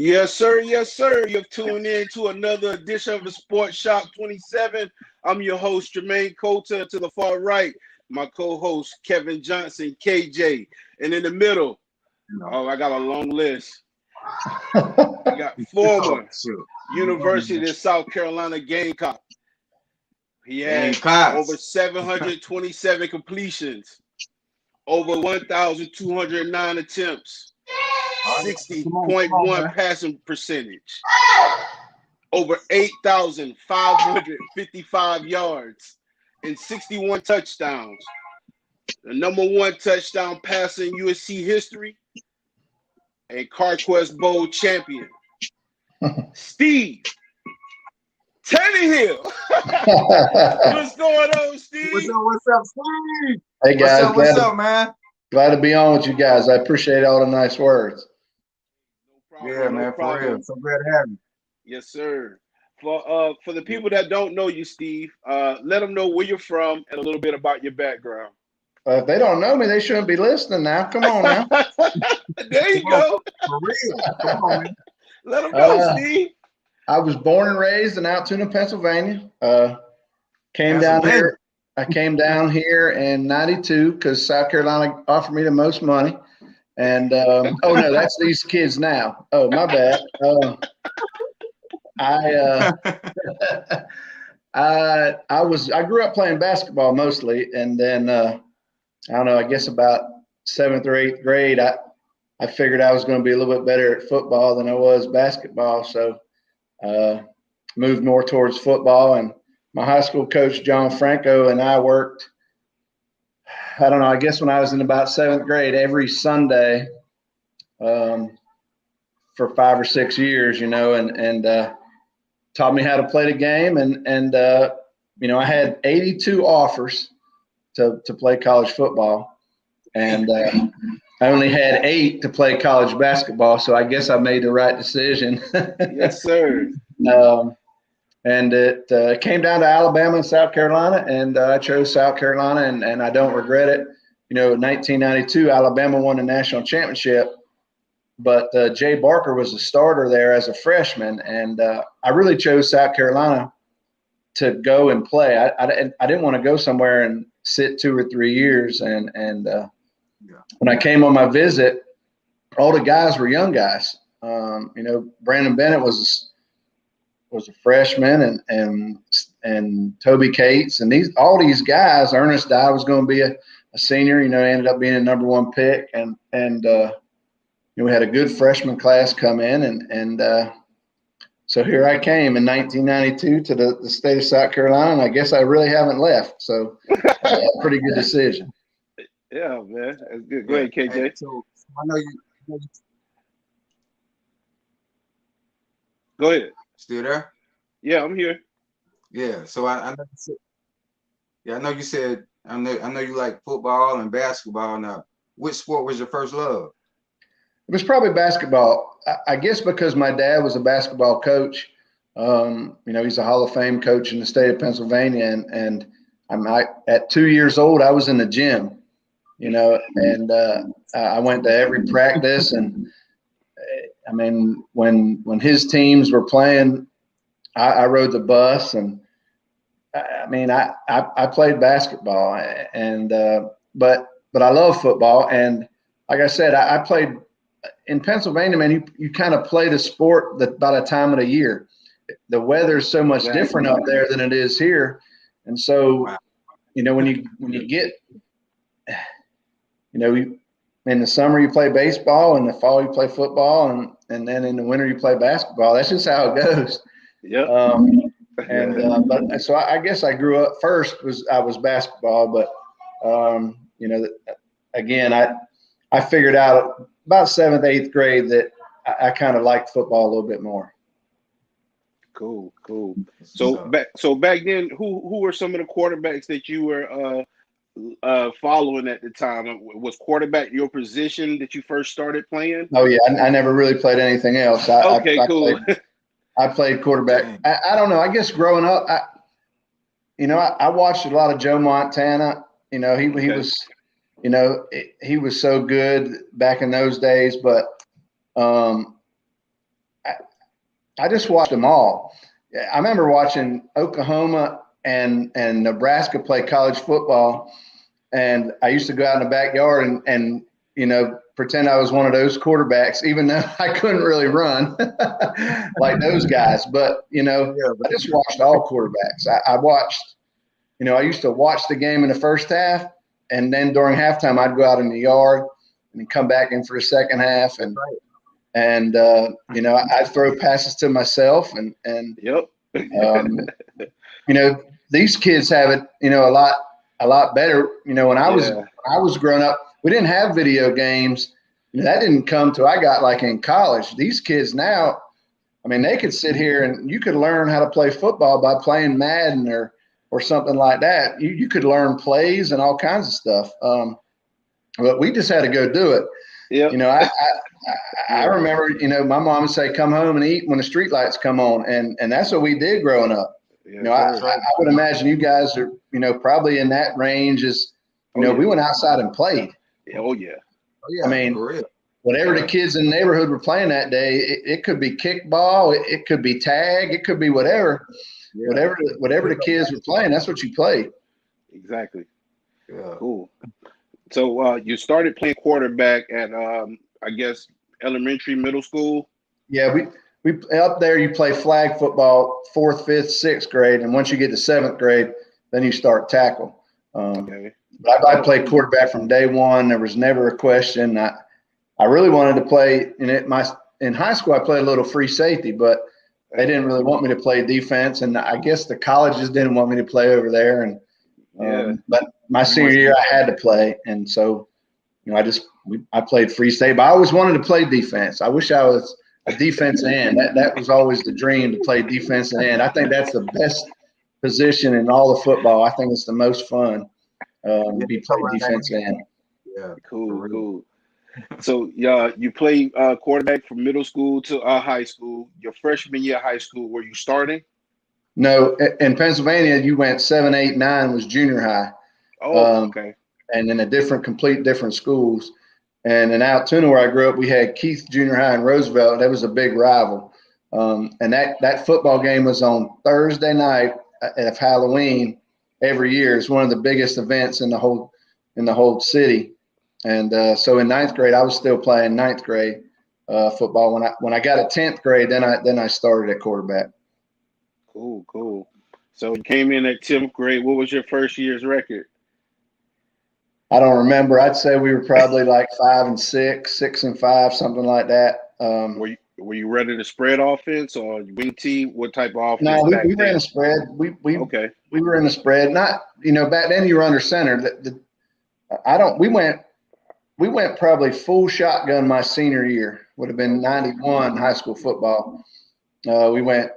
Yes, sir. Yes, sir. You've tuned in to another edition of the Sports Shop 27. I'm your host, Jermaine Coulter. To the far right, my co-host, Kevin Johnson, KJ. And in the middle, I got a long list. I got former University of South Carolina Gamecock. He had over 727 completions, over 1,209 attempts, 60.1 passing percentage, over 8,555 yards, and 61 touchdowns. The number one touchdown passer in USC history, and Carquest Bowl champion, Steve Taneyhill. What's going on, Steve? What's up, Steve? Hey guys, what's up, man? Glad to be on with you guys. I appreciate all the nice words. No problem, man, for real. So glad to have you. Yes, sir. For the people that don't know you, Steve, let them know where you're from and a little bit about your background. If they don't know me, they shouldn't be listening now. Come on now. There you go. For real. Come on, man. Let them know, Steve. I was born and raised in Altoona, Pennsylvania. Came down here. I came down here in '92 because South Carolina offered me the most money. And oh no, that's these kids now. Oh, my bad. I grew up playing basketball mostly, and then I don't know, I guess about 7th or 8th grade, I figured I was going to be a little bit better at football than I was basketball, so moved more towards football. And my high school coach, John Franco, and I worked, I don't know, I guess when I was in about 7th grade, every Sunday for 5 or 6 years, and taught me how to play the game. And I had 82 offers to play college football, and I only had 8 to play college basketball. So I guess I made the right decision. Yes, sir. And it came down to Alabama and South Carolina, and I chose South Carolina, and I don't regret it. In 1992, Alabama won the national championship, but Jay Barker was a starter there as a freshman, and I really chose South Carolina to go and play. I didn't want to go somewhere and sit 2 or 3 years. And when I came on my visit, all the guys were young guys. Brandon Bennett was a freshman, and Toby Cates, and all these guys. Ernest Dye was going to be a senior. Ended up being a number 1 pick, and we had a good freshman class come in, and so here I came in 1992 to the state of South Carolina, and I guess I really haven't left. So pretty good decision. Yeah, man. That's good. Go ahead, KJ. Hey, so I know you. Go ahead. Still there? Yeah, I'm here. Yeah. So I know you said. Yeah, I know you said. I know you like football and basketball. Now, which sport was your first love? It was probably basketball. I guess because my dad was a basketball coach. He's a Hall of Fame coach in the state of Pennsylvania, and at 2 years old, I was in the gym. And I went to every practice, and I mean, when his teams were playing, I rode the bus, and I played basketball, and but I love football, and like I said, I played in Pennsylvania. Man, you kind of play the sport by the time of the year. The weather is so much different up there than it is here, and so when you get in the summer you play baseball, in the fall you play football, and then in the winter you play basketball. That's just how it goes. Yeah. But so I guess I grew up first I was basketball, but again I figured out about 7th, 8th grade that I kind of liked football a little bit more. Cool. So back then, who were some of the quarterbacks that you were following at the time? Was quarterback your position that you first started playing? Oh yeah, I never really played anything else. Cool. I played quarterback. I don't know. I guess growing up, I watched a lot of Joe Montana. He was he was so good back in those days, but I just watched them all. I remember watching Oklahoma and Nebraska play college football, and I used to go out in the backyard and pretend I was one of those quarterbacks, even though I couldn't really run like those guys. But I just watched all quarterbacks. I watched. I used to watch the game in the first half, and then during halftime, I'd go out in the yard and then come back in for the second half, and I'd throw passes to myself, and Yep. These kids have it, a lot better. When I was growing up, we didn't have video games. That didn't come till I got like in college. These kids now, I mean, they could sit here and you could learn how to play football by playing Madden or something like that. You could learn plays and all kinds of stuff. But we just had to go do it. Yep. I remember, my mom would say, "Come home and eat when the street lights come on," and that's what we did growing up. I would imagine you guys are, probably in that range. We went outside and played. Oh yeah. I mean, whatever the kids in the neighborhood were playing that day, it could be kickball, it could be tag, it could be whatever. Yeah. Whatever the kids were playing, that's what you played. Exactly. Yeah. Cool. So you started playing quarterback at I guess elementary, middle school. Yeah, we up there. You play flag football 4th, 5th, 6th grade, and once you get to 7th grade, then you start tackle. Okay. But I played quarterback from day one. There was never a question. I really wanted to play in high school. I played a little free safety, but they didn't really want me to play defense, and I guess the colleges didn't want me to play over there. And but my senior year, I had to play, and so I played free safety. But I always wanted to play defense. I wish I was a defense end. That was always the dream, to play defense end. I think that's the best position in all of football. I think it's the most fun to be playing defense end. Yeah, cool. So you played quarterback from middle school to high school. Your freshman year of high school, were you starting? No, in Pennsylvania, you went 7, 8, 9 was junior high. Oh, okay. And in complete different schools. And in Altoona, where I grew up, we had Keith Junior High and Roosevelt. That was a big rival. And that football game was on Thursday night of Halloween every year. It's one of the biggest events in the whole city. And so in 9th grade, I was still playing 9th grade football. When I got to 10th grade, then I started at quarterback. Cool. So you came in at 10th grade. What was your first year's record? I don't remember. I'd say we were probably like 5-6, 6-5, something like that. Were you running a spread offense or wing tee? What type of offense? No, we ran a spread. We were in a spread. Not back then you were under center. We went probably full shotgun my senior year. Would have been 91 high school football. We went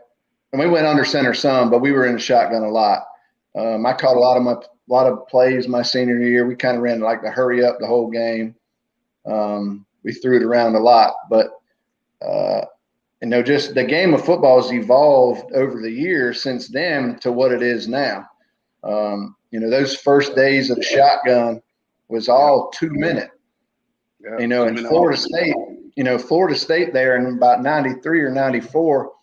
under center some, but we were in the shotgun a lot. I caught a lot of plays my senior year. We kind of ran like the hurry up the whole game. We threw it around a lot, but just the game of football has evolved over the years since then to what it is now. Those first days of the shotgun was all 2 minute. Yeah, in Florida State there in about 93 or 94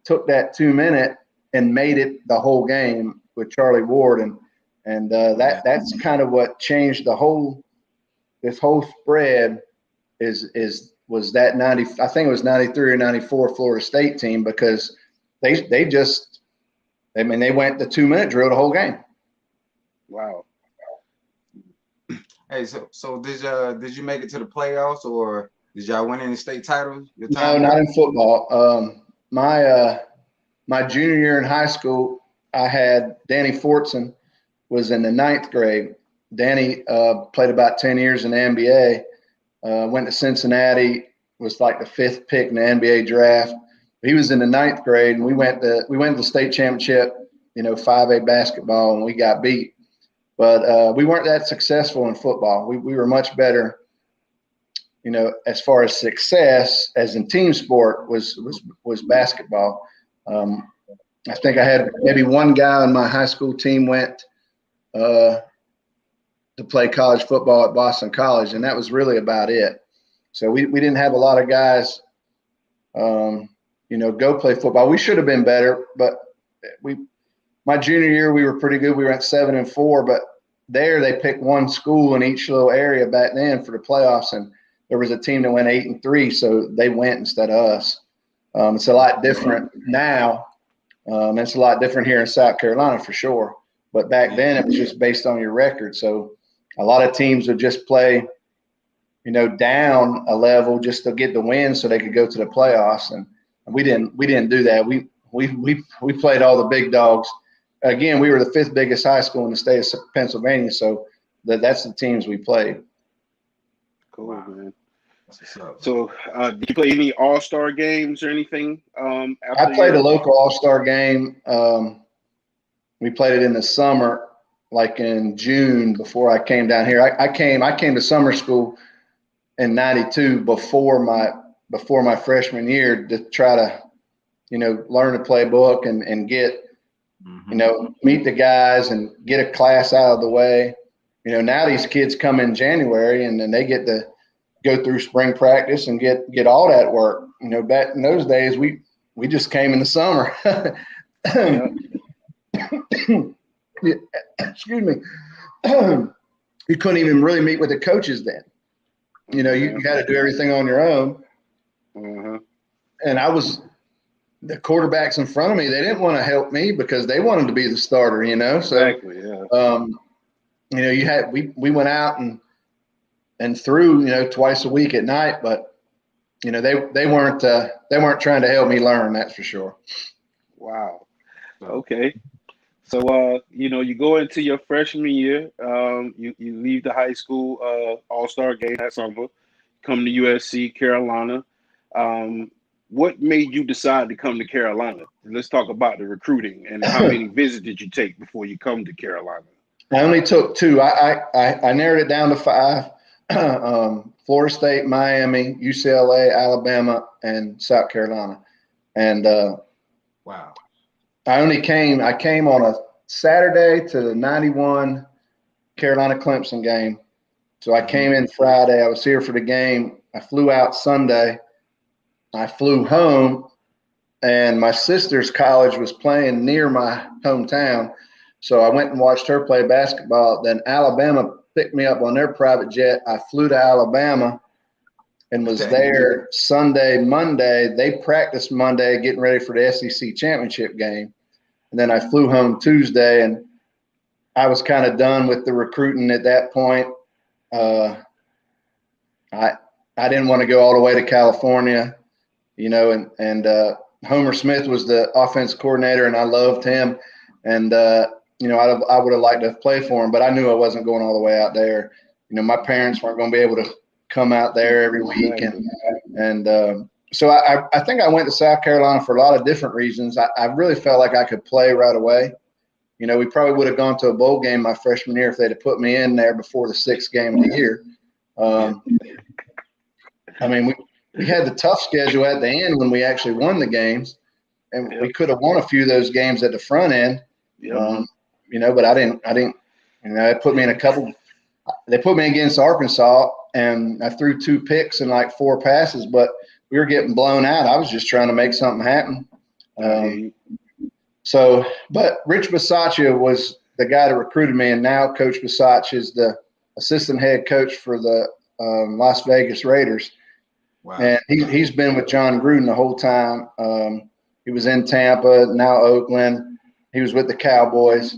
took that 2 minute and made it the whole game with Charlie Ward. And that's kind of what changed this whole spread was that 90, I think it was 93 or 94 Florida State team, because they went the 2 minute drill the whole game. Wow. Hey, so did you make it to the playoffs, or did y'all win any state titles? No, not in football. My junior year in high school, I had Danny Fortson was in the 9th grade. Danny played about 10 years in the NBA, went to Cincinnati, was like the 5th pick in the NBA draft. He was in the 9th grade, and we went to the state championship, 5A basketball, and we got beat. But we weren't that successful in football. We were much better, as far as success as in team sport was basketball. I think I had maybe one guy on my high school team went to play college football at Boston College, and that was really about it. So we didn't have a lot of guys go play football. We should have been better, but my junior year, we were pretty good. We were at 7-4, but there they picked one school in each little area back then for the playoffs. And there was a team that went 8-3. So they went instead of us. It's a lot different now. It's a lot different here in South Carolina for sure. But back then it was just based on your record. So a lot of teams would just play, down a level just to get the win so they could go to the playoffs. And we didn't do that. We played all the big dogs. Again, we were the 5th biggest high school in the state of Pennsylvania. So that's the teams we played. Cool, man. So, did you play any all-star games or anything? I played a local all-star game. We played it in the summer, like in June before I came down here. I came to summer school in '92 before my freshman year to try to, learn the playbook and get, meet the guys and get a class out of the way. Now these kids come in January and then they get to go through spring practice and get all that work. Back in those days, we just came in the summer. Excuse me. You couldn't even really meet with the coaches then. You had to do everything on your own. And the quarterbacks in front of me, they didn't want to help me because they wanted to be the starter, So, exactly, yeah. we went out and threw, twice a week at night, but they weren't trying to help me learn, that's for sure. Wow. Okay. So you go into your freshman year, you leave the high school all-star game that summer, come to USC, Carolina. What made you decide to come to Carolina? Let's talk about the recruiting and how many visits did you take before you come to Carolina? I only took 2. I narrowed it down to 5. Florida State, Miami, UCLA, Alabama, and South Carolina. And wow. I came on a Saturday to the '91 Carolina Clemson game. So I came in Friday. I was here for the game. I flew out Sunday. I flew home, and my sister's college was playing near my hometown. So I went and watched her play basketball. Then Alabama picked me up on their private jet. I flew to Alabama and was there Sunday, Monday. They practiced Monday, getting ready for the SEC championship game. And then I flew home Tuesday, and I was kind of done with the recruiting at that point. I didn't want to go all the way to California, and Homer Smith was the offense coordinator, and I loved him. And, I would have liked to have played for him, but I knew I wasn't going all the way out there. My parents weren't going to be able to come out there every week. So I think I went to South Carolina for a lot of different reasons. I really felt like I could play right away. We probably would have gone to a bowl game my freshman year if they'd have put me in there before the 6th game of the year. We had the tough schedule at the end when we actually won the games, and we could have won a few of those games at the front end. But I didn't. They put me in They put me against Arkansas, and I threw 2 picks and like 4 passes, but we were getting blown out. I was just trying to make something happen. But Rich Bisaccia was the guy that recruited me, and now Coach Bisaccia is the assistant head coach for the Las Vegas Raiders. Wow. And he's been with John Gruden the whole time. He was in Tampa, now Oakland. He was with the Cowboys.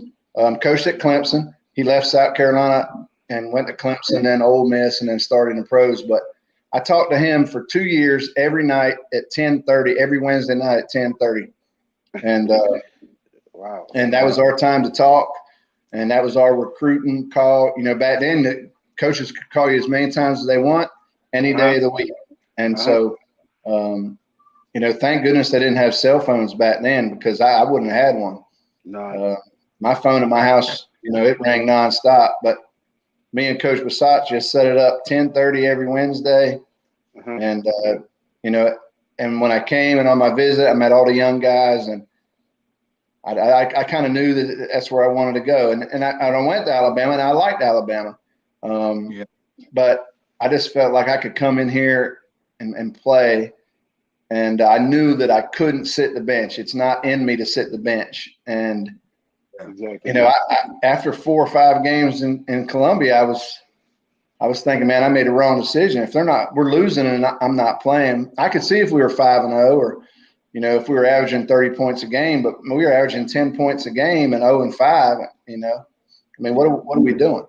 Coached at Clemson. He left South Carolina and went to Clemson, then Ole Miss, and then started in the pros. But I talked to him for 2 years every night at 10:30, every Wednesday night at 10:30. And wow. And that was our time to talk, and that was our recruiting call. Back then the coaches could call you as many times as they want, any day of the week. And so, thank goodness they didn't have cell phones back then, because I wouldn't have had one. No. My phone at my house, it rang nonstop. But me and Coach Bisaccia just set it up 10:30 every Wednesday. And, and when I came and on my visit, I met all the young guys, and I kind of knew that that's where I wanted to go. And I went to Alabama, and I liked Alabama. But I just felt like I could come in here and play And I knew that I couldn't sit the bench. It's not in me to sit the bench. And, Exactly. you know, after 4 or 5 games in Columbia, I was thinking, man, I made a wrong decision. If we're losing and I'm not playing. I could see if we were 5-0 or, you know, if we were averaging 30 points a game, but we were averaging 10 points a game and 0-5, you know. I mean, what are we doing?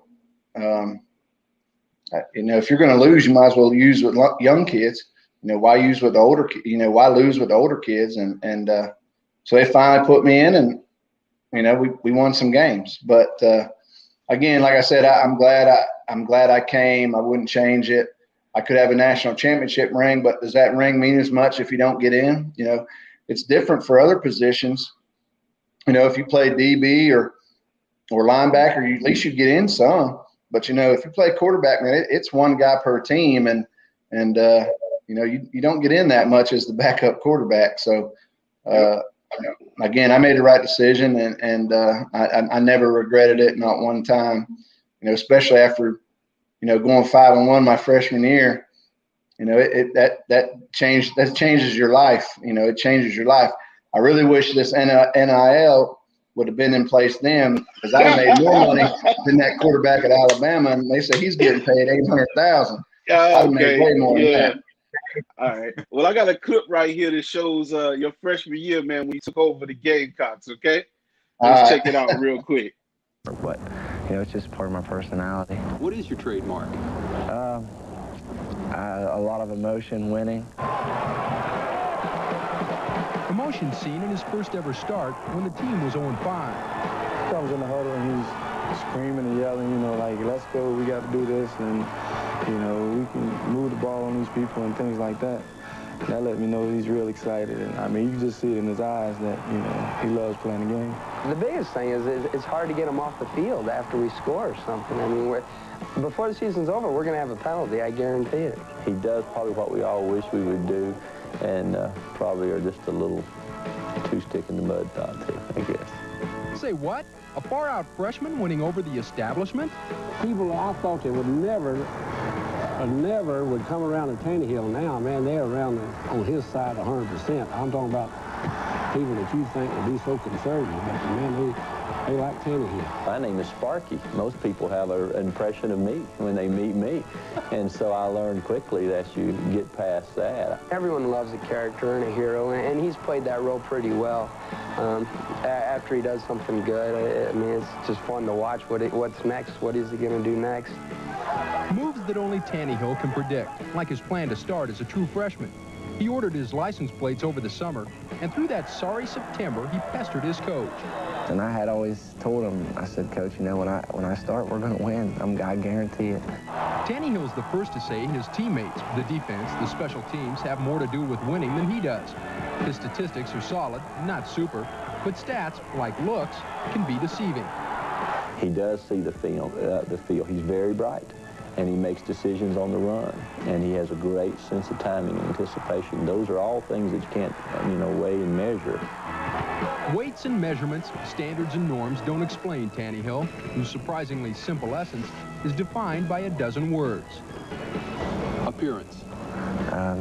You know, if you're going to lose, you might as well use with young kids. You know, why use with the older? You know, why lose with the older kids? And so they finally put me in, and you know, we won some games. But again, like I said, I'm glad I came. I wouldn't change it. I could have a national championship ring, but does that ring mean as much if you don't get in? You know, it's different for other positions. You know, if you play DB or linebacker, at least you get in some. But you know, if you play quarterback, man, it's one guy per team, and you know, you don't get in that much as the backup quarterback. So again, I made the right decision, and I never regretted it, not one time. You know, especially after, you know, going 5-1 my freshman year. You know, that changes your life. You know, it changes your life. I really wish this NIL would have been in place then, because I'd have made more money than that quarterback at Alabama. And they say he's getting paid $800,000. I'd have made way more than that. All right. Well, I got a clip right here that shows your freshman year, man, when you took over the Gamecocks. Okay, let's check it out real quick. But you know, it's just part of my personality. What is your trademark? A lot of emotion, winning. Emotion seen in his first ever start when the team was 0-5. Comes in the huddle and he's screaming and yelling, you know, like, let's go, we got to do this, and, you know, we can move the ball on these people and things like that. That let me know he's real excited, and I mean, you can just see it in his eyes that, you know, he loves playing the game. The biggest thing is it's hard to get him off the field after we score or something. I mean, before the season's over, we're going to have a penalty, I guarantee it. He does probably what we all wish we would do, and probably are just a little too stick in the mud thought too, I guess. Say what? A far-out freshman winning over the establishment? People I thought they would never would come around to Taneyhill now, man, they're around on his side 100%. I'm talking about people that you think would be so conservative, but man, they like Taneyhill. My name is Sparky. Most people have an impression of me when they meet me. And so I learned quickly that you get past that. Everyone loves a character and a hero, and he's played that role pretty well. After he does something good, I mean, it's just fun to watch what's next. What is he going to do next? Moves that only Taneyhill can predict, like his plan to start as a true freshman. He ordered his license plates over the summer, and through that sorry September, he pestered his coach. And I had always told him, I said, Coach, you know, when I start, we're going to win. I guarantee it. Tannehill's the first to say his teammates, the defense, the special teams, have more to do with winning than he does. His statistics are solid, not super, but stats, like looks, can be deceiving. He does see the field. He's very bright, and he makes decisions on the run, and he has a great sense of timing and anticipation. Those are all things that you can't, you know, weigh and measure. Weights and measurements, standards and norms don't explain Taneyhill, whose surprisingly simple essence is defined by a dozen words. Appearance.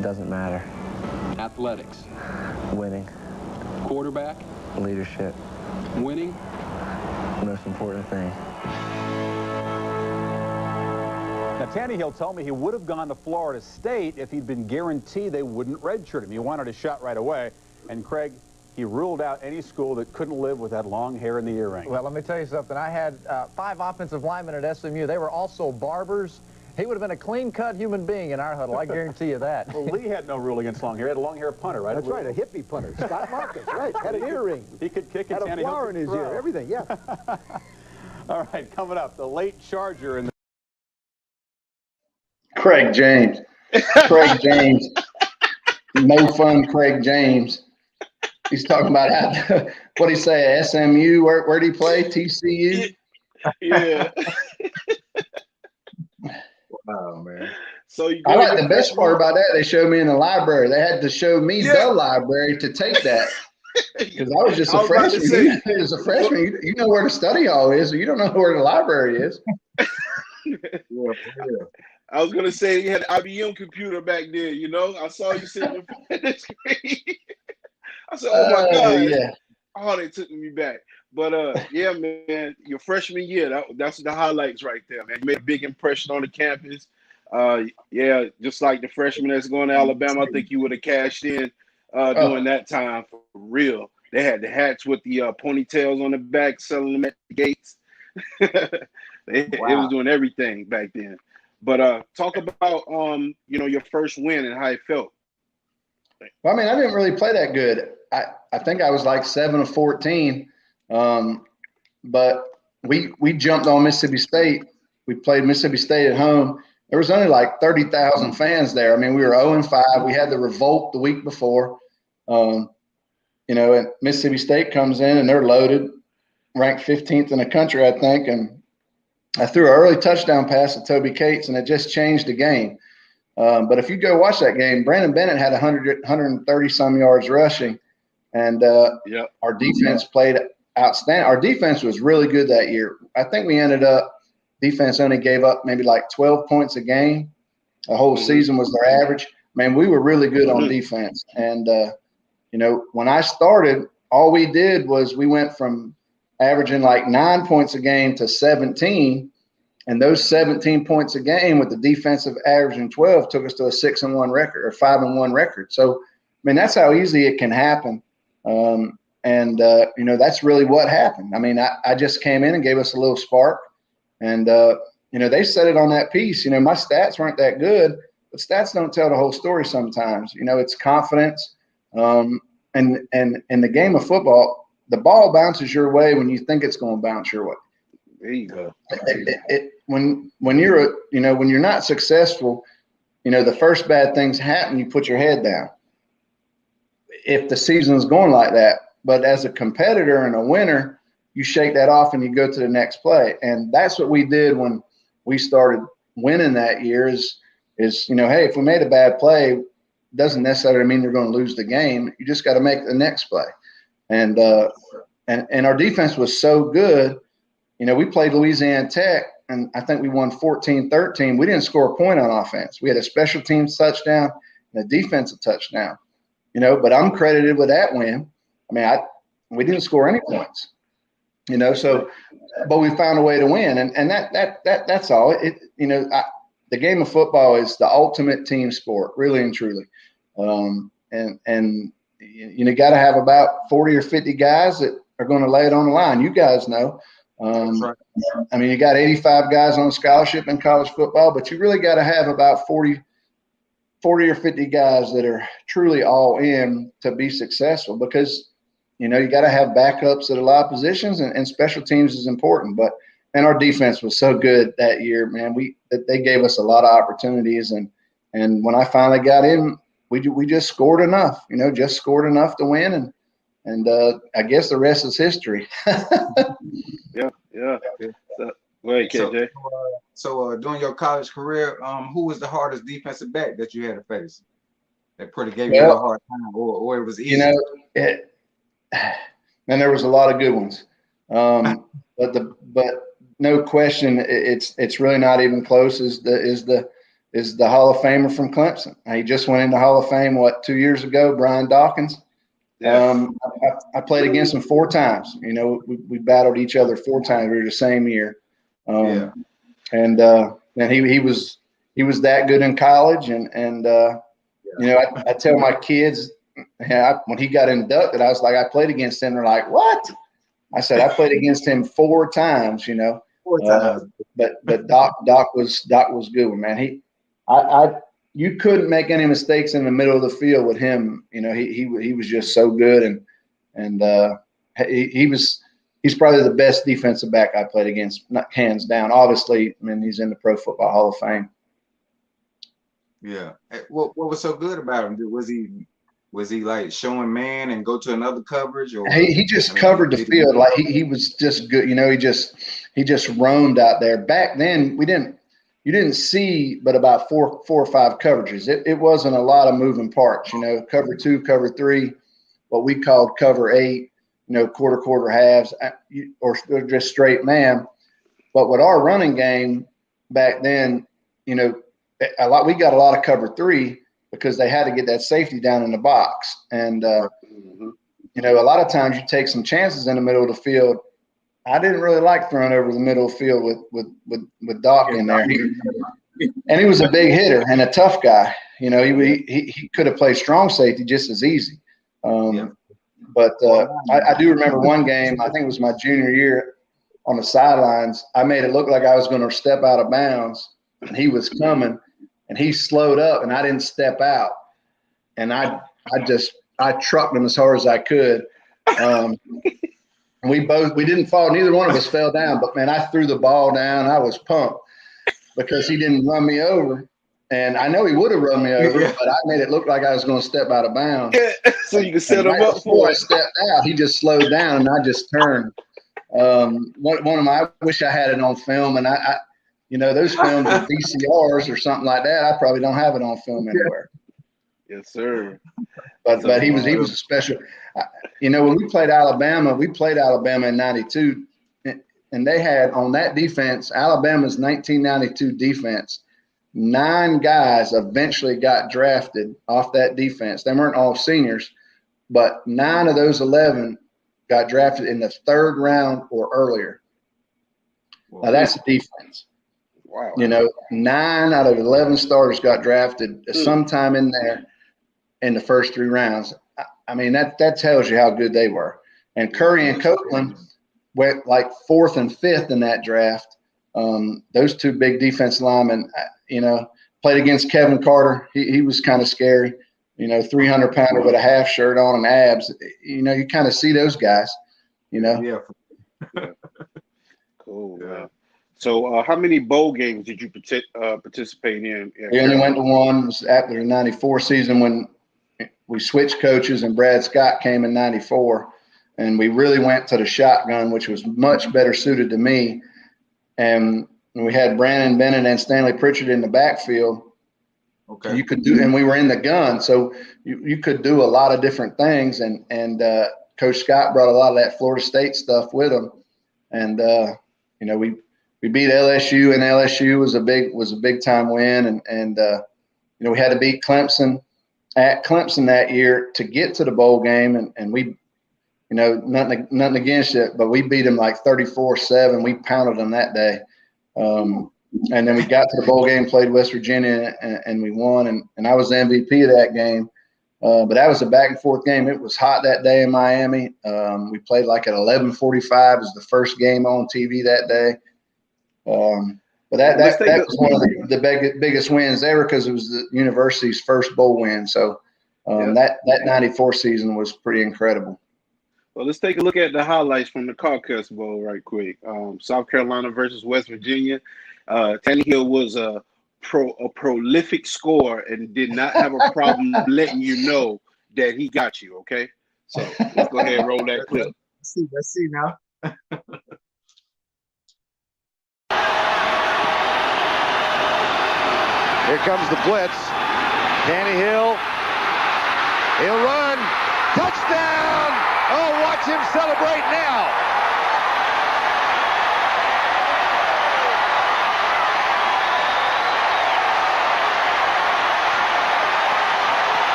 Doesn't matter. Athletics. Winning. Quarterback. Leadership. Winning. Most important thing. Now, Taneyhill told me he would have gone to Florida State if he'd been guaranteed they wouldn't redshirt him. He wanted a shot right away. And, Craig, he ruled out any school that couldn't live with that long hair and the earring. Well, let me tell you something. I had 5 offensive linemen at SMU. They were also barbers. He would have been a clean-cut human being in our huddle. I guarantee you that. Well, Lee had no rule against long hair. He had a long hair punter, right? That's right, a hippie punter. Scott Marcus, right. Had an earring. He could kick and had a flower in his ear, everything, yeah. All right, coming up, the late Charger in the Craig James. Craig James. No fun, Craig James. He's talking about how, what did he say, SMU? Where did he play? TCU? Yeah. Wow, man. So you I like the best part about that. They showed me in the library. They had to show me the library to take that because I was just a freshman. You know, as a freshman, you know where the study hall is, or you don't know where the library is. I was gonna say you had an IBM computer back then. You know, I saw you sitting in front of the screen. I said, "Oh my God!" Yeah. Oh, they took me back. But yeah, man, your freshman year, that's the highlights right there, man. You made a big impression on the campus. Yeah, just like the freshman that's going to Alabama, I think you would have cashed in during that time for real. They had the hats with the ponytails on the back, selling them at the gates. It was doing everything back then. But talk about your first win and how it felt. Well, I mean, I didn't really play that good. I think I was like 7 of 14. But we jumped on Mississippi State. We played Mississippi State at home. There was only like 30,000 fans there. I mean, we were 0-5. We had the revolt the week before. And Mississippi State comes in and they're loaded, ranked 15th in the country, I think. And I threw an early touchdown pass to Toby Cates, and it just changed the game. But if you go watch that game, Brandon Bennett had 130 some yards rushing, and our defense played outstanding. Our defense was really good that year. I think we ended up defense only gave up maybe like 12 points a game. The whole season was their average. Man, we were really good on defense. And when I started, all we did was we went from averaging like 9 points a game to 17. And those 17 points a game with the defensive averaging 12 took us to a 6-1 record or 5-1 record. So, I mean, that's how easy it can happen. That's really what happened. I mean, I just came in and gave us a little spark. And, they said it on that piece. My stats weren't that good, but stats don't tell the whole story sometimes. It's confidence. And in the game of football, the ball bounces your way when you think it's going to bounce your way. There you go. When you're not successful, the first bad things happen, you put your head down. If the season's going like that, but as a competitor and a winner, you shake that off and you go to the next play. And that's what we did when we started winning that year is, hey, if we made a bad play, doesn't necessarily mean you're going to lose the game. You just got to make the next play. And our defense was so good. We played Louisiana Tech, and I think we won 14-13. We didn't score a point on offense. We had a special teams touchdown and a defensive touchdown. But I'm credited with that win. I mean, we didn't score any points. But we found a way to win, and that's all. The game of football is the ultimate team sport, really and truly. And you got to have about 40 or 50 guys that are going to lay it on the line. You guys know. Right. I mean, you got 85 guys on scholarship in college football, but you really got to have about 40 or 50 guys that are truly all in to be successful, because you got to have backups at a lot of positions, and special teams is important. And our defense was so good that year, man. They gave us a lot of opportunities, and when I finally got in, we just scored enough, just scored enough to win, and I guess the rest is history. Yeah. So, wait, KJ. So during your college career, who was the hardest defensive back that you had to face? That pretty gave you a hard time, or it was easy? And there was a lot of good ones, but no question, it's really not even close. Is the Hall of Famer from Clemson? He just went into Hall of Fame 2 years ago, Brian Dawkins. Yeah. I played against him 4 times. We battled each other 4 times. We were the same year. And he was that good in college. I tell my kids, when he got inducted, I was like, I played against him. They're like, what? I said, I played against him 4 times, 4 times. But Doc was good, man. You couldn't make any mistakes in the middle of the field with him. He was just so good, and he's probably the best defensive back I played against, not hands down. Obviously, I mean, he's in the Pro Football Hall of Fame. Yeah. What was so good about him? Was he like showing man and go to another coverage, or he just covered the field like he was just good. He just roamed out there. Back then, you didn't see but about four or 5 coverages. It wasn't a lot of moving parts. Cover 2, cover 3, what we called cover 8. Quarter halves, or just straight man. But with our running game back then, we got a lot of cover 3 because they had to get that safety down in the box. And, you know, a lot of times you take some chances in the middle of the field. I didn't really like throwing over the middle of the field with Doc in there. And he was a big hitter and a tough guy. You know, he could have played strong safety just as easy. But I do remember one game, I think it was my junior year, on the sidelines. I made it look like I was going to step out of bounds, and he was coming, and he slowed up, and I didn't step out. And I trucked him as hard as I could. And we didn't fall. Neither one of us fell down, but man, I threw the ball down. I was pumped because he didn't run me over. And I know he would have run me over, but I made it look like I was going to step out of bounds. So you can set him up before I stepped out, he just slowed down, and I just turned. I wish I had it on film, and I you know, those films are VCRs or something like that. I probably don't have it on film anywhere. Yes, sir. But he was a special. You know, when we played Alabama in '92, and they had on that defense, Alabama's 1992 defense, 9 guys eventually got drafted off that defense. They weren't all seniors, but 9 of those 11 got drafted in the 3rd round or earlier. Now that's a defense. Wow. You know, 9 out of 11 starters got drafted sometime in there in the first 3 rounds. I mean, that tells you how good they were. And Curry and Copeland went like 4th and 5th in that draft. Those 2 big defensive linemen, you know, played against Kevin Carter. He was kind of scary. You know, 300-pounder with a half shirt on and abs. You know, you kind of see those guys, you know. Yeah. Cool. Yeah. So how many bowl games did you participate in? We only went to one. It was after the 94 season when we switched coaches and Brad Scott came in 94. And we really went to the shotgun, which was much better suited to me. And we had Brandon Bennett and Stanley Pritchard in the backfield. Okay. You could do, and we were in the gun, so you could do a lot of different things. And Coach Scott brought a lot of that Florida State stuff with him. And you know, we beat LSU, and LSU was a big time win. And you know, we had to beat Clemson at Clemson that year to get to the bowl game, and we, you know, nothing against it, but we beat them like 34-7. We pounded them that day. And then we got to the bowl game, played West Virginia, and we won. And I was the MVP of that game. But that was a back and forth game. It was hot that day in Miami. We played like at 11:45. It was the first game on TV that day. But that was one of the biggest wins ever because it was the university's first bowl win. So that 94 season was pretty incredible. Well, let's take a look at the highlights from the Caucus Bowl right quick. South Carolina versus West Virginia. Taneyhill was a prolific scorer and did not have a problem letting you know that he got you, okay? So let's go ahead and roll that clip. Let's see now. Here comes the blitz. Taneyhill. He'll run. Touchdown! Oh, watch him celebrate now.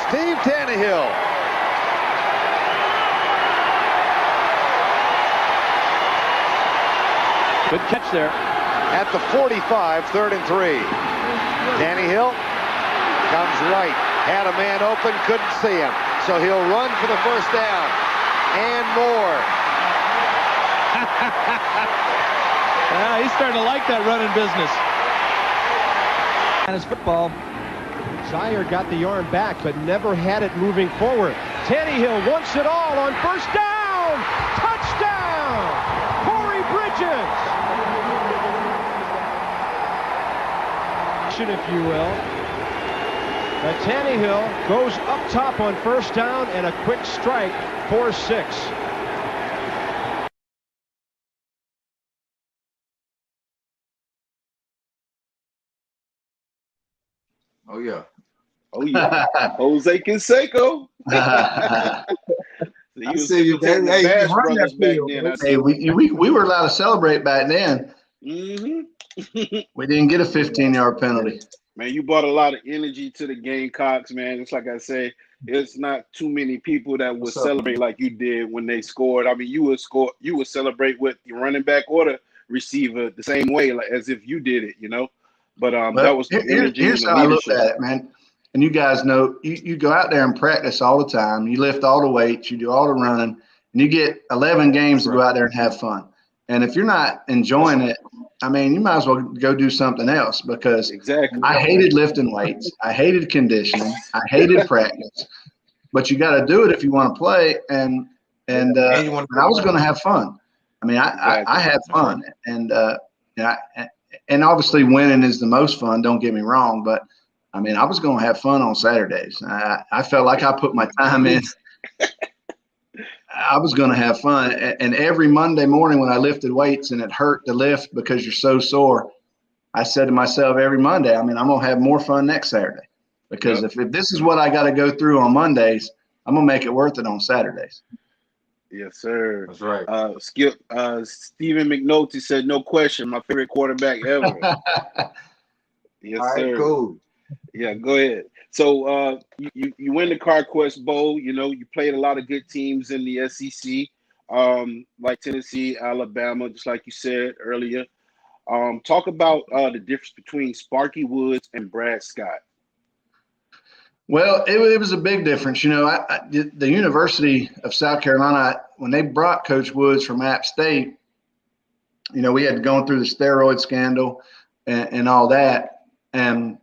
Steve Taneyhill. Good catch there. At the 45, 3rd and 3. Taneyhill comes right. Had a man open, couldn't see him. So he'll run for the first down. And more. He's starting to like that running business. And his football. Shire got the arm back, but never had it moving forward. Taneyhill wants it all on first down. Touchdown! Corey Bridges. If you will. But Taneyhill goes up top on first down and a quick strike, 4-6. Oh yeah. Oh yeah. Jose Canseco. Hey, we were allowed to celebrate back then. Mm-hmm. We didn't get a 15-yard penalty. Man, you brought a lot of energy to the Gamecocks, man. It's like I say, it's not too many people that would celebrate like you did when they scored. I mean, you would celebrate with the running back or the receiver the same way, like as if you did it, you know. But that was the energy here's and the how I look leadership. at it, man. And you guys know, you go out there and practice all the time. You lift all the weights, you do all the running, and you get 11 games to go out there and have fun. And if you're not enjoying it, I mean, you might as well go do something else, because I hated lifting weights. I hated conditioning. I hated practice. But you got to do it if you want to play. And I was going to have fun. I mean, I had fun. And and obviously winning is the most fun. Don't get me wrong. But, I mean, I was going to have fun on Saturdays. I felt like I put my time in. I was going to have fun. And every Monday morning when I lifted weights and it hurt to lift because you're so sore, I said to myself every Monday, I mean, I'm going to have more fun next Saturday, because if this is what I got to go through on Mondays, I'm going to make it worth it on Saturdays. Yes, sir. That's right. Stephen McNulty said, no question, my favorite quarterback ever. Yes, All right, sir. cool. Yeah, go ahead. So you win the CarQuest Bowl. You know, you played a lot of good teams in the SEC, like Tennessee, Alabama, just like you said earlier. Talk about the difference between Sparky Woods and Brad Scott. Well, it was a big difference. You know, the University of South Carolina, when they brought Coach Woods from App State, you know, we had gone through the steroid scandal and all that. And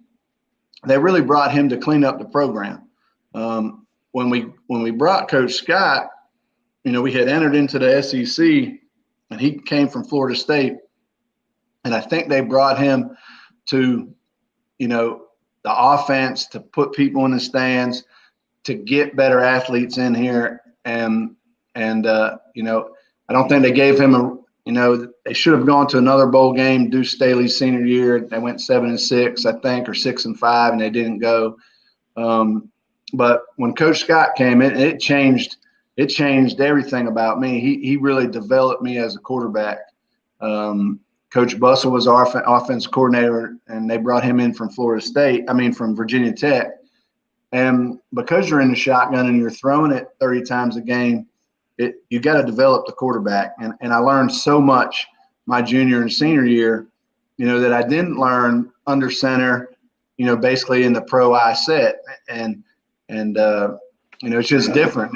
they really brought him to clean up the program. When we brought Coach Scott, you know, we had entered into the SEC, and he came from Florida State. And I think they brought him to, you know, the offense, to put people in the stands, to get better athletes in here. And you know, I don't think they gave him they should have gone to another bowl game. Deuce Staley's senior year, they went 7-6, I think, or 6-5, and they didn't go. But when Coach Scott came in, it changed everything about me. He really developed me as a quarterback. Coach Bussell was our offense coordinator, and they brought him in from from Virginia Tech. And because you're in the shotgun and you're throwing it 30 times a game, you got to develop the quarterback. And I learned so much my junior and senior year, you know, that I didn't learn under center, you know, basically in the pro I set. And you know, it's just different.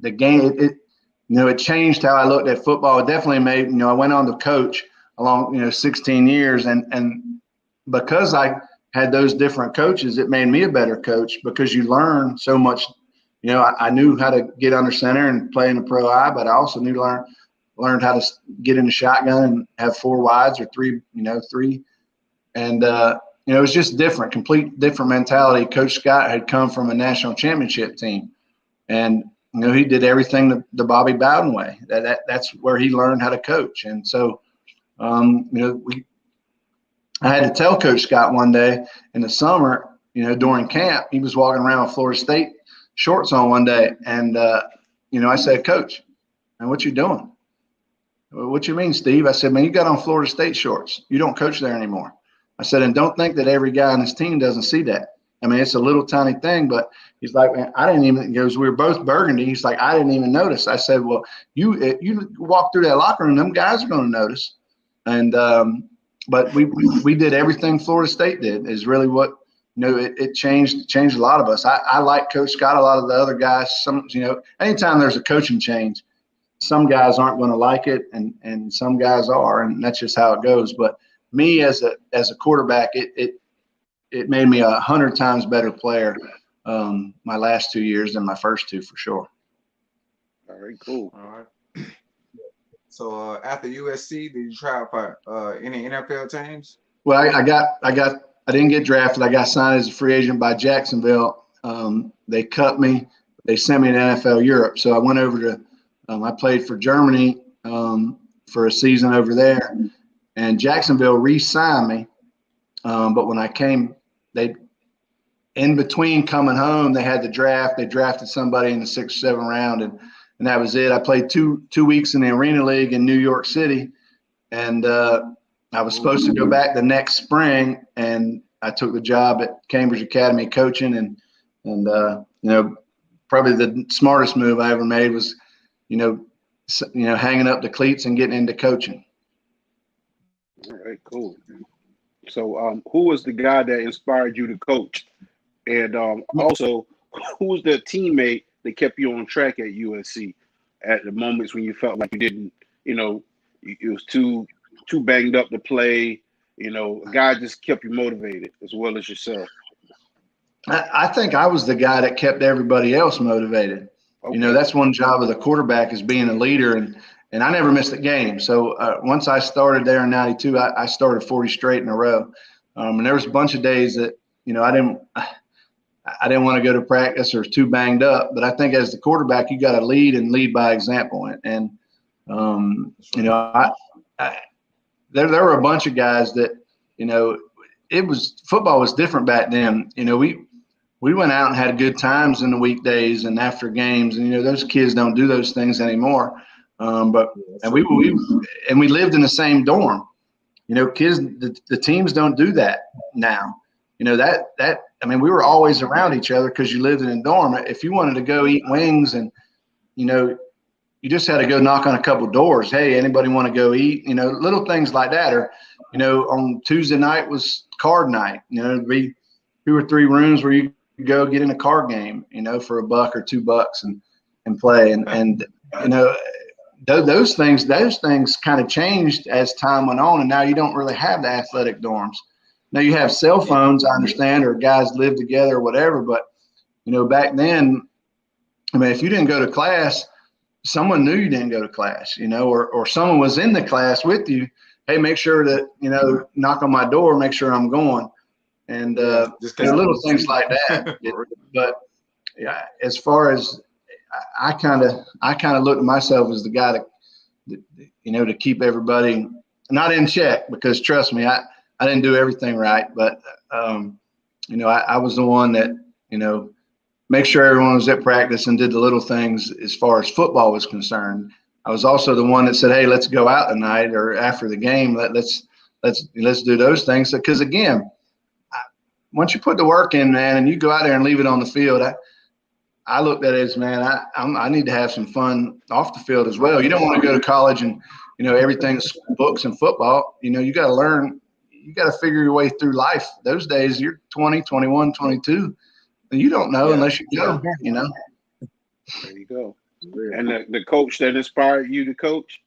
The game, it changed how I looked at football. It definitely made, you know, I went on to coach along, 16 years. And because I had those different coaches, it made me a better coach, because you learn so much. You know, I knew how to get under center and play in the pro I, but I also learned how to get in the shotgun and have 4 wides or 3. And, it was just complete different mentality. Coach Scott had come from a national championship team, and, you know, he did everything the Bobby Bowden way. That's where he learned how to coach. And so, you know, I had to tell Coach Scott one day in the summer, you know, during camp, he was walking around with Florida State shorts on one day. And, you know, I said, Coach, man, what you doing? What you mean, Steve? I said, man, you got on Florida State shorts. You don't coach there anymore. I said, and don't think that every guy on this team doesn't see that. I mean, it's a little tiny thing, but he's like, man, I didn't even, we were both burgundy. He's like, I didn't even notice. I said, well, you walk through that locker room, them guys are going to notice. And, but we did everything Florida State did, is really what, you know, it changed a lot of us. I like Coach Scott. A lot of the other guys, anytime there's a coaching change, some guys aren't going to like it, and some guys are, and that's just how it goes. But me as a quarterback, it made me 100 times better player my last 2 years than my first 2, for sure. All right, cool. All right. So after USC, did you try out for any NFL teams? Well, I didn't get drafted. I got signed as a free agent by Jacksonville. They cut me. They sent me to NFL Europe. So I went over to I played for Germany for a season over there, and Jacksonville re-signed me. But when I came, in between coming home, they had the draft. They drafted somebody in the 6th or 7th round, and that was it. I played two weeks in the Arena League in New York City, and I was supposed to go back the next spring, and I took the job at Cambridge Academy coaching, and probably the smartest move I ever made was, hanging up the cleats and getting into coaching. All right, cool. So, who was the guy that inspired you to coach? And also, who was the teammate that kept you on track at USC at the moments when you felt like you didn't, it was too banged up to play? A guy just kept you motivated as well as yourself. I think I was the guy that kept everybody else motivated. Okay. That's one job of the quarterback is being a leader, and I never missed a game. So once I started there in '92, I started 40 straight in a row. And there was a bunch of days that, I didn't want to go to practice or too banged up. But I think as the quarterback, you got to lead and lead by example. And there were a bunch of guys that, football was different back then. We went out and had good times in the weekdays and after games, and those kids don't do those things anymore. We lived in the same dorm. Kids, the teams don't do that now. We were always around each other because you lived in a dorm. If you wanted to go eat wings and you just had to go knock on a couple doors. Hey, anybody want to go eat? Little things like that. Or on Tuesday night was card night. It'd be 2 or 3 rooms where you go get in a card game, for $1 or $2 and play. And those things kind of changed as time went on. And now you don't really have the athletic dorms. Now you have cell phones, I understand, or guys live together or whatever. But, back then, if you didn't go to class, someone knew you didn't go to class, or someone was in the class with you. Hey, make sure that, knock on my door, make sure I'm going. And little things like that. But yeah, as far as I kind of look at myself as the guy that, to keep everybody not in check, because trust me, I didn't do everything right, but I was the one that, make sure everyone was at practice and did the little things as far as football was concerned. I was also the one that said, hey, let's go out tonight or after the game. Let's do those things. Because again, once you put the work in, man, and you go out there and leave it on the field, I looked at it as, man, I need to have some fun off the field as well. You don't want to go to college and, everything's books and football. You got to learn. You got to figure your way through life. Those days, you're 20, 21, 22. You don't know unless you go, There you go. And the coach that inspired you to coach?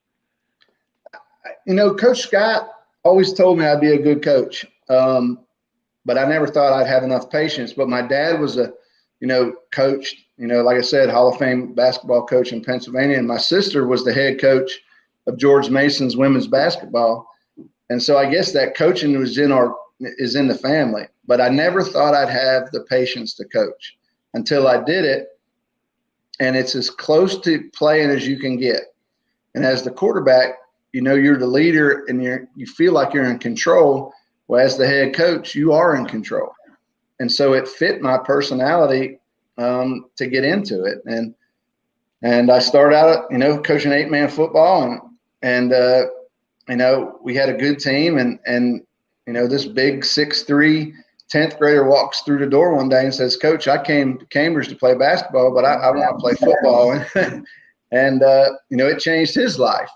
Coach Scott always told me I'd be a good coach. But I never thought I'd have enough patience. But my dad was a, coach, like I said, Hall of Fame basketball coach in Pennsylvania. And my sister was the head coach of George Mason's women's basketball. And so I guess that coaching is in the family. But I never thought I'd have the patience to coach until I did it. And it's as close to playing as you can get. And as the quarterback, you're the leader and you feel like you're in control. Well, as the head coach, you are in control. And so it fit my personality to get into it. And I started out, coaching 8-man football and we had a good team and this big 6'3", 10th grader walks through the door one day and says, Coach, I came to Cambridge to play basketball, but I want to play football. And it changed his life.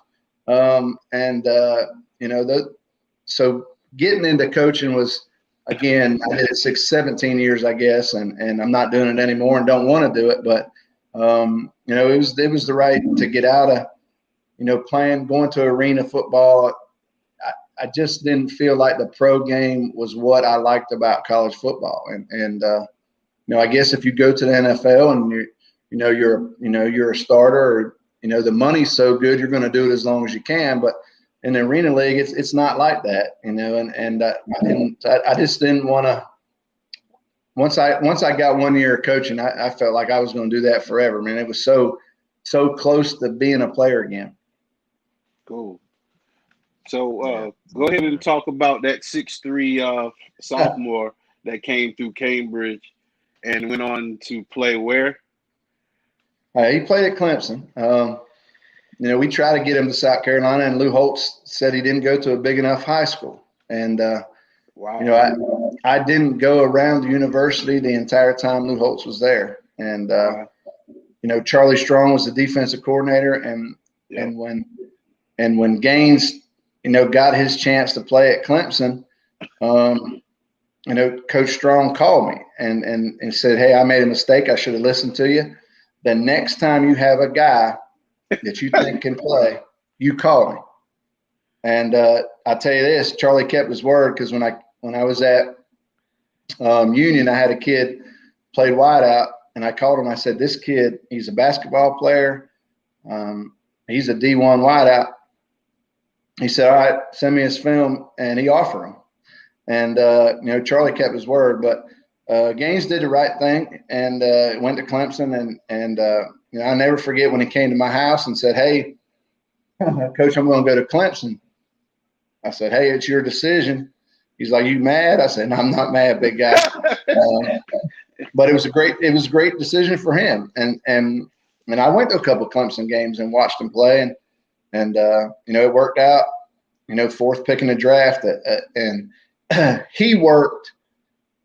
So getting into coaching was, again, I did it 17 years, I guess, and I'm not doing it anymore and don't want to do it. But, it was the right to get out of, going to arena football. I just didn't feel like the pro game was what I liked about college football. And I guess if you go to the NFL and you're a starter or, the money's so good, you're going to do it as long as you can. But in the arena league, it's not like that, and I just didn't want to. Once I got 1 year of coaching, I felt like I was going to do that forever, man. It was so close to being a player again. Cool. So go ahead and talk about that 6'3" sophomore that came through Cambridge and went on to play where? He played at Clemson. we tried to get him to South Carolina, and Lou Holtz said he didn't go to a big enough high school. And, wow. I didn't go around the university the entire time Lou Holtz was there. And, Charlie Strong was the defensive coordinator. And when Gaines, got his chance to play at Clemson, Coach Strong called me and said, "Hey, I made a mistake. I should have listened to you. The next time you have a guy that you think can play, you call me." And I tell you this, Charlie kept his word, because when I was at Union, I had a kid played wideout, and I called him. I said, "This kid, he's a basketball player. He's a D1 wideout." He said, "All right, send me his film," and he offered him. And Charlie kept his word, but Gaines did the right thing and went to Clemson. And I never forget when he came to my house and said, "Hey, Coach, I'm going to go to Clemson." I said, "Hey, it's your decision." He's like, "You mad?" I said, "No, I'm not mad, big guy." But it was a great decision for him. And I went to a couple of Clemson games and watched him play, and it worked out. Fourth pick in the draft, and he worked,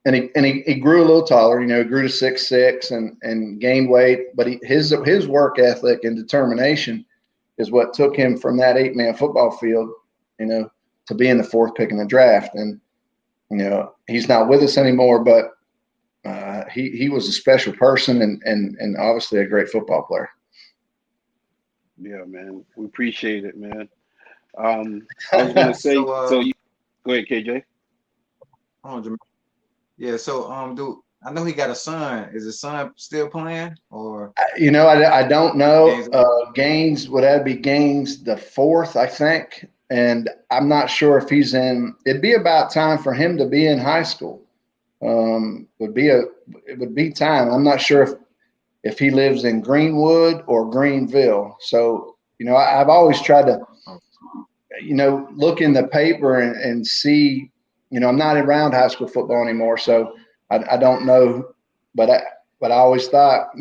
and he grew a little taller. Grew to 6'6" and gained weight. But his work ethic and determination is what took him from that 8-man football field, to being the fourth pick in the draft. And he's not with us anymore, but he was a special person and obviously a great football player. Yeah, man, we appreciate it, man. I was gonna say, go ahead, KJ. Yeah, so dude, I know he got a son. Is his son still playing, or? I don't know. Gaines, would that be Gaines the fourth, I think, and I'm not sure if he's in. It'd be about time for him to be in high school. It would be time. I'm not sure if he lives in Greenwood or Greenville. So I've always tried to look in the paper and see. I'm not around high school football anymore, so I don't know. But I always thought,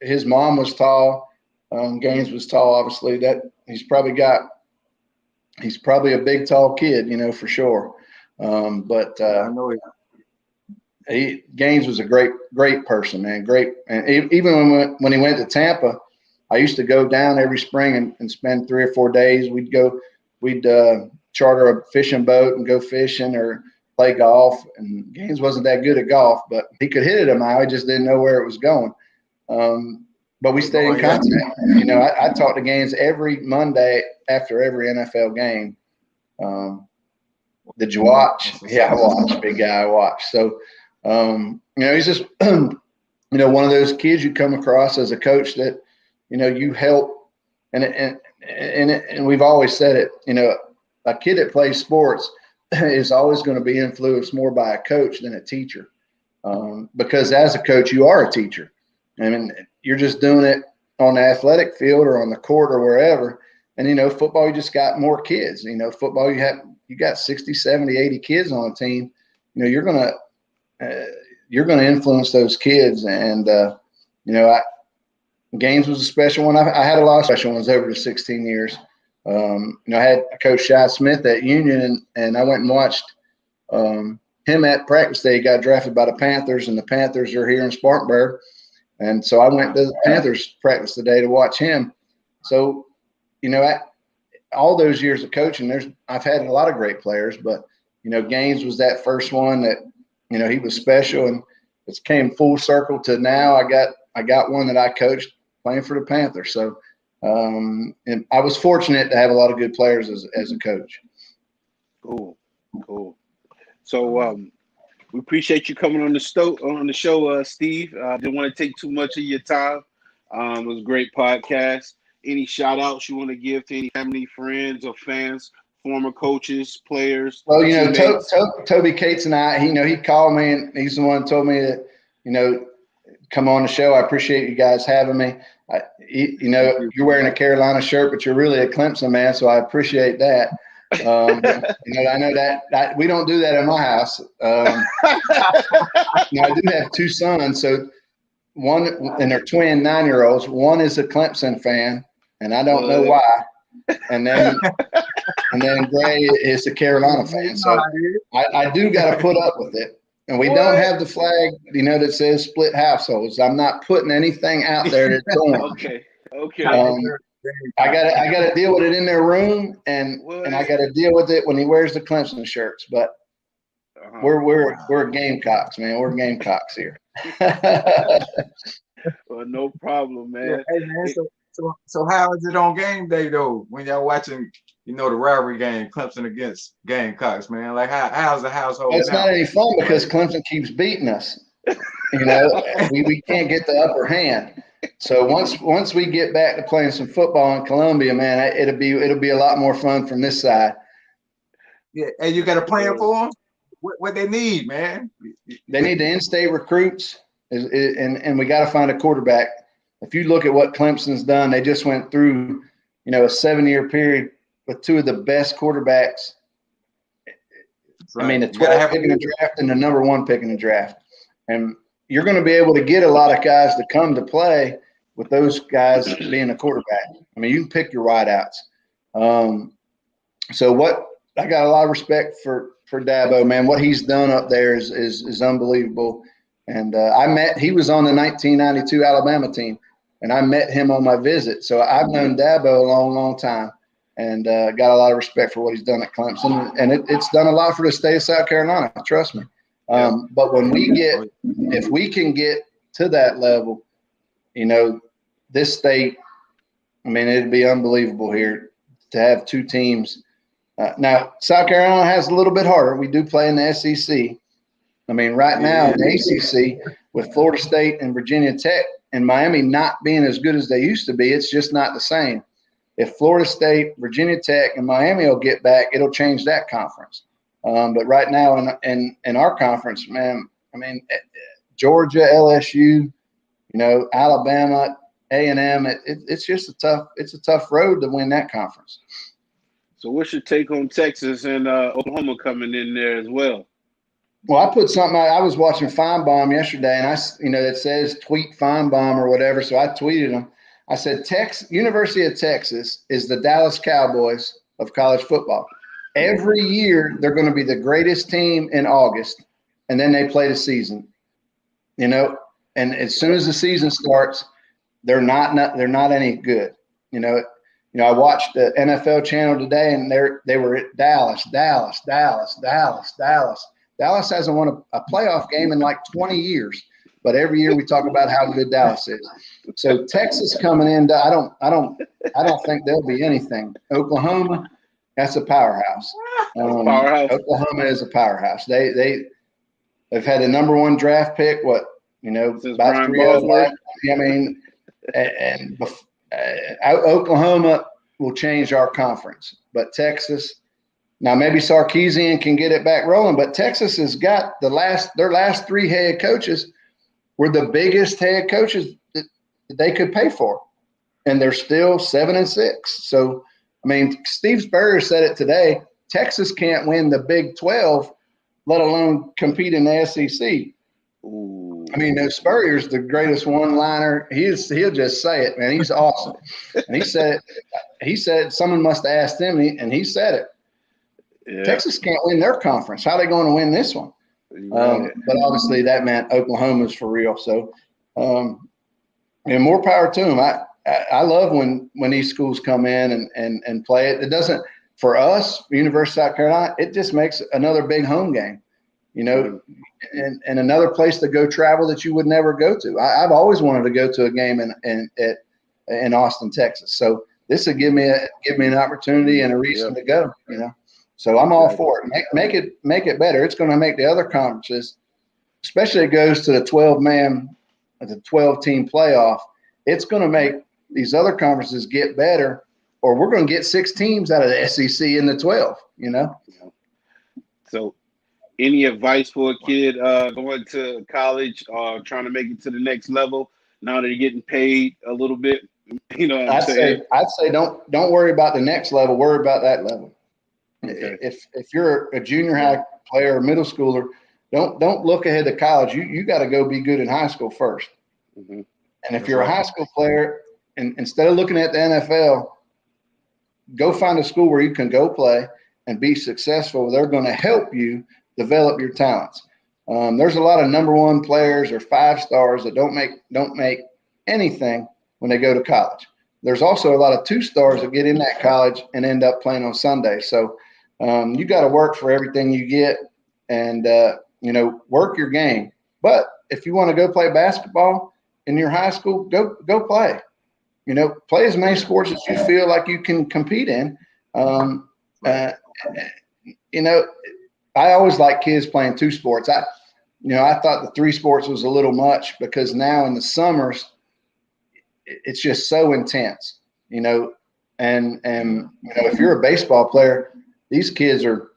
his mom was tall. Gaines was tall, obviously. That he's probably a big, tall kid, for sure. But I know Gaines was a great person, man. Great. And even when he went to Tampa, I used to go down every spring and spend 3 or 4 days. We'd charter a fishing boat and go fishing or play golf. And Gaines wasn't that good at golf, but he could hit it a mile. He just didn't know where it was going. But we stayed in contact. I talked to Gaines every Monday after every NFL game. Did you watch? Yeah, I watched. Big guy, I watched. So, he's just, one of those kids you come across as a coach that, you help. And we've always said it, a kid that plays sports is always going to be influenced more by a coach than a teacher. Because as a coach, you are a teacher. I mean, you're just doing it on the athletic field or on the court or wherever. And, football, you just got more kids. Football, you got 60, 70, 80 kids on a team. You're going to influence those kids. And, Gaines was a special one. I had a lot of special ones over the 16 years. I had Coach Shy Smith at Union, and I went and watched him at practice day. He got drafted by the Panthers, and the Panthers are here in Spartanburg. And so I went to the Panthers practice today to watch him. So, all those years of coaching, I've had a lot of great players, but, Gaines was that first one that, he was special, and it came full circle to now I got one that I coached playing for the Panthers. So, and I was fortunate to have a lot of good players as a coach. Cool. So, we appreciate you coming on the show, Steve. I didn't want to take too much of your time. It was a great podcast. Any shout outs you want to give to any family, friends, or fans, former coaches, players? Well, Toby Cates and I, he called me, and he's the one who told me that, come on the show. I appreciate you guys having me. You're wearing a Carolina shirt, but you're really a Clemson man, so I appreciate that. I know that we don't do that in my house. Now I do have 2 sons, so one, and they're twin 9-year-olds. One is a Clemson fan, and I don't know why. And then Gray is a Carolina fan, so I do got to put up with it. And we don't have the flag, that says split households. I'm not putting anything out there that's orange. Okay. I gotta deal with it in their room, and I gotta deal with it when he wears the Clemson shirts. But we're Gamecocks, man. We're Gamecocks here. Well, no problem, man. Yeah, hey, man. So how is it on game day though when y'all watching, the rivalry game, Clemson against Gamecocks, man? Like how's the household? It's not any fun because Clemson keeps beating us. We can't get the upper hand. So once we get back to playing some football in Columbia, man, it'll be a lot more fun from this side. Yeah, and you got a plan for them? What they need, man? They need the in-state recruits, and we got to find a quarterback. If you look at what Clemson's done, they just went through, a 7-year period with two of the best quarterbacks. Right. I mean, the 12th pick in the draft and the number 1 pick in the draft. And you're going to be able to get a lot of guys to come to play with those guys being a quarterback. I mean, you can pick your wideouts. So I got a lot of respect for Dabo, man. What he's done up there is unbelievable. And he was on the 1992 Alabama team, and I met him on my visit. So I've known Dabo a long, long time, and got a lot of respect for what he's done at Clemson. And it's done a lot for the state of South Carolina, trust me. But if we can get to that level, this state, I mean, it'd be unbelievable here to have 2 teams. Now, South Carolina has a little bit harder. We do play in the SEC. I mean, right now in the ACC with Florida State and Virginia Tech and Miami not being as good as they used to be, it's just not the same. If Florida State, Virginia Tech, and Miami will get back, it'll change that conference. But right now in our conference, man, I mean, Georgia, LSU, Alabama, A&M, it's just a tough road to win that conference. So what's your take on Texas and Oklahoma coming in there as well? Well, I put something out. I was watching Feinbaum yesterday, and it says tweet Feinbaum or whatever. So I tweeted him. I said, University of Texas is the Dallas Cowboys of college football. Every year they're going to be the greatest team in August, and then they play the season. And as soon as the season starts, they're not any good. I watched the NFL channel today, and they were at Dallas. Dallas hasn't won a playoff game in like 20 years, but every year we talk about how good Dallas is. So Texas coming in, I don't think they'll be anything. Oklahoma, that's a powerhouse. Oklahoma is a powerhouse. They've had the number 1 draft pick. Since about 3 years back. I mean, and Oklahoma will change our conference, but Texas. Now maybe Sarkisian can get it back rolling, but Texas has got their last 3 head coaches were the biggest head coaches that they could pay for, and they're still 7-6. So, I mean, Steve Spurrier said it today. Texas can't win the Big 12, let alone compete in the SEC. Ooh. I mean, Spurrier's the greatest one-liner. He'll just say it, man. He's awesome, and he said someone must have asked him, and he said it. Yeah. Texas can't win their conference. How are they going to win this one? But obviously that meant Oklahoma's for real. So, and more power to them. I love when these schools come in and play it. It doesn't, for us, University of South Carolina, it just makes another big home game, and another place to go travel that you would never go to. I've always wanted to go to a game in Austin, Texas. So this would give me an opportunity and a reason to go, So I'm all for it. Make it better. It's going to make the other conferences, especially it goes to the 12-team playoff. It's going to make these other conferences get better, or we're going to get 6 teams out of the SEC in the 12. So, any advice for a kid going to college or trying to make it to the next level now that they're getting paid a little bit? I'd say don't worry about the next level. Worry about that level. Okay. If you're a junior high player or middle schooler, don't look ahead to college. You got to go be good in high school first. Mm-hmm. And if you're a high school player, instead of looking at the NFL, go find a school where you can go play and be successful. They're going to help you develop your talents. There's a lot of number one players or 5-stars that don't make anything when they go to college. There's also a lot of 2-stars that get in that college and end up playing on Sunday. So you got to work for everything you get and, work your game. But if you want to go play basketball in your high school, go play. Play as many sports as you feel like you can compete in. I always like kids playing 2 sports. I thought the 3 sports was a little much because now in the summers, it's just so intense, and if you're a baseball player, these kids are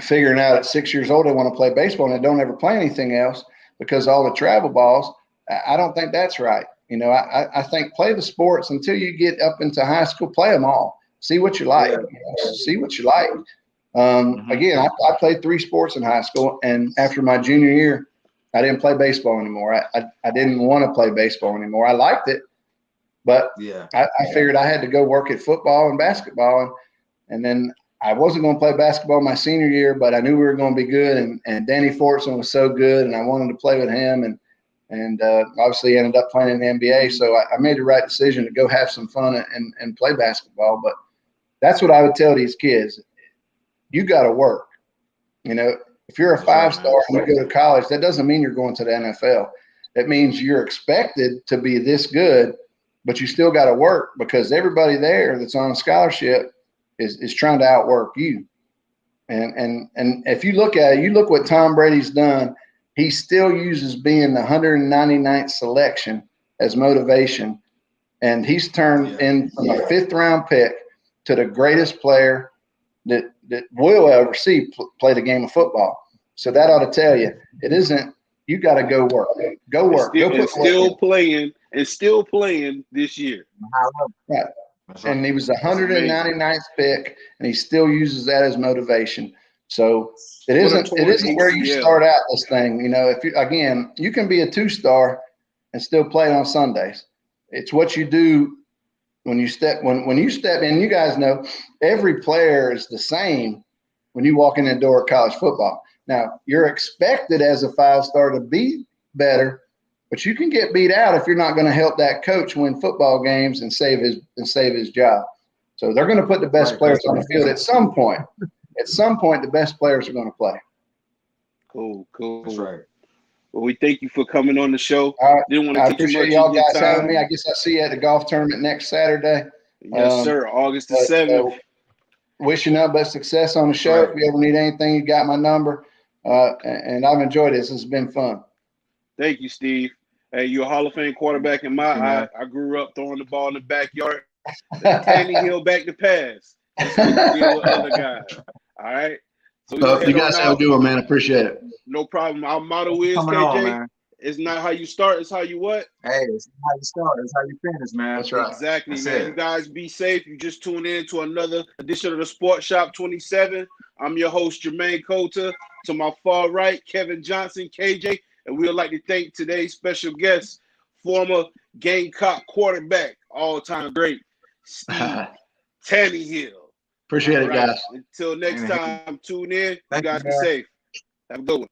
figuring out at 6 years old they want to play baseball and they don't ever play anything else because all the travel balls. I don't think that's right. I think play the sports until you get up into high school, play them all, see what you like, see what you like. Again, I played 3 sports in high school, and after my junior year, I didn't play baseball anymore. I didn't want to play baseball anymore. I liked it, but I figured I had to go work at football and basketball, and then I wasn't going to play basketball my senior year, but I knew we were going to be good, and Danny Fortson was so good, and I wanted to play with him, and obviously ended up playing in the NBA. So I made the right decision to go have some fun and play basketball. But that's what I would tell these kids. You got to work. If you're a 5-star and you go to college, that doesn't mean you're going to the NFL. It means you're expected to be this good, but you still got to work because everybody there that's on a scholarship is trying to outwork you. And if you look at it, you look what Tom Brady's done. He still uses being the 199th selection as motivation, and he's turned in from a 5th-round pick to the greatest player that we'll ever see play the game of football. So that ought to tell you, it isn't. You got to go work. Go work. Still playing this year. Right. And he was the 199th pick, and he still uses that as motivation. So it isn't where you start out this thing. If you can be a 2-star and still play on Sundays. It's what you do when you step in. You guys know every player is the same when you walk in the door of college football. Now you're expected as a 5-star to be better, but you can get beat out if you're not going to help that coach win football games and save his job. So they're going to put the best players on the field at some point. At some point, the best players are going to play. Cool. That's right. Well, we thank you for coming on the show. Didn't want to take too much of your time. I appreciate y'all guys having me. I guess I'll see you at the golf tournament next Saturday. Yes, sir. August the 7th. Wish you nothing but success on the show. Right. If you ever need anything, you got my number. And I've enjoyed this. It's been fun. Thank you, Steve. Hey, you're a Hall of Fame quarterback in my eye. I grew up throwing the ball in the backyard. Taneyhill back to pass. That's how you deal with other guys. All right. So you guys have a good one, man. Appreciate it. No problem. Our motto is, KJ, it's not how you start, it's how you what? Hey, it's not how you start, it's how you finish, man. That's right. Exactly, man. You guys be safe. You just tuned in to another edition of the Sports Shop 27. I'm your host, Jermaine Coulter. To my far right, Kevin Johnson, KJ. And we would like to thank today's special guest, former Gamecock quarterback, all-time great, Steve Taneyhill. Appreciate it, guys. Until next time, tune in. You guys be safe. Have a good one.